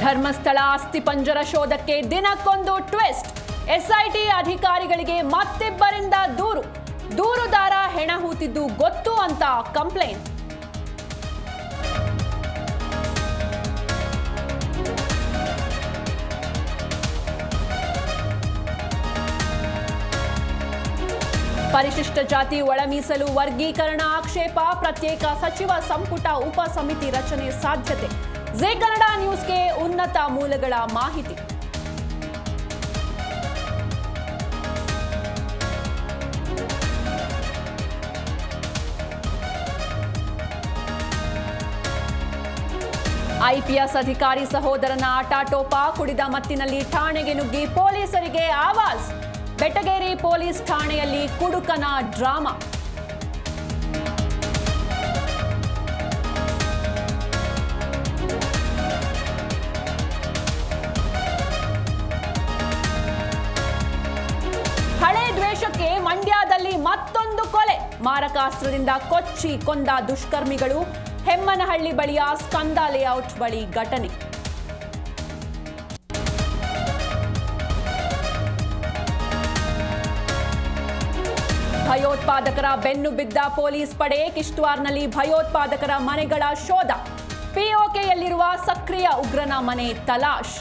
ಧರ್ಮಸ್ಥಳ ಅಸ್ಥಿಪಂಜರ ಶೋಧಕ್ಕೆ ದಿನಕ್ಕೊಂದು twist. SIT ಅಧಿಕಾರಿಗಳಿಗೆ ಮತ್ತಿಬ್ಬರಿಂದ ದೂರುದಾರ ಹೆಣ ಹೂತಿದ್ದು ಗೊತ್ತು ಅಂತ ಕಂಪ್ಲೇಂಟ್. ಪರಿಶಿಷ್ಟ ಜಾತಿ ಒಳ ಮೀಸಲು ವರ್ಗೀಕರಣ ಆಕ್ಷೇಪ, ಪ್ರತ್ಯೇಕ ಸಚಿವ ಸಂಪುಟ ಉಪ ಸಮಿತಿ ರಚನೆ ಸಾಧ್ಯತೆ. ಜಿ ಕನ್ನಡ ನ್ಯೂಸ್ಗೆ ಉನ್ನತ ಮೂಲಗಳ ಮಾಹಿತಿ. ಐಪಿಎಸ್ ಅಧಿಕಾರಿ ಸಹೋದರನ ಆಟಾಟೋಪ, ಕುಡಿದ ಮತ್ತಿನಲ್ಲಿ ಠಾಣೆಗೆ ನುಗ್ಗಿ ಪೊಲೀಸರಿಗೆ ಆವಾಜ್. ಬೆಟಗೇರಿ ಪೊಲೀಸ್ ಠಾಣೆಯಲ್ಲಿ ಕುಡುಕನ ಡ್ರಾಮಾ. ಹಳೆ ದ್ವೇಷಕ್ಕೆ ಮಂಡ್ಯದಲ್ಲಿ ಮತ್ತೊಂದು ಕೊಲೆ. ಮಾರಕಾಸ್ತ್ರದಿಂದ ಕೊಚ್ಚಿ ಕೊಂದ ದುಷ್ಕರ್ಮಿಗಳು. ಹೆಮ್ಮನಹಳ್ಳಿ ಬಳಿಯ ಸ್ಕಂದ ಲೇಔಟ್ ಬಳಿ ಘಟನೆ. ಭಯೋತ್ಪಾದಕರ ಬೆನ್ನು ಬಿದ್ದ ಪೊಲೀಸ್ ಪಡೆ. ಕಿಶ್ತ್ವಾರ್ನಲ್ಲಿ ಭಯೋತ್ಪಾದಕರ ಮನೆಗಳ ಶೋಧ. ಪಿಒಕೆಯಲ್ಲಿರುವ ಸಕ್ರಿಯ ಉಗ್ರನ ಮನೆ ತಲಾಶ್.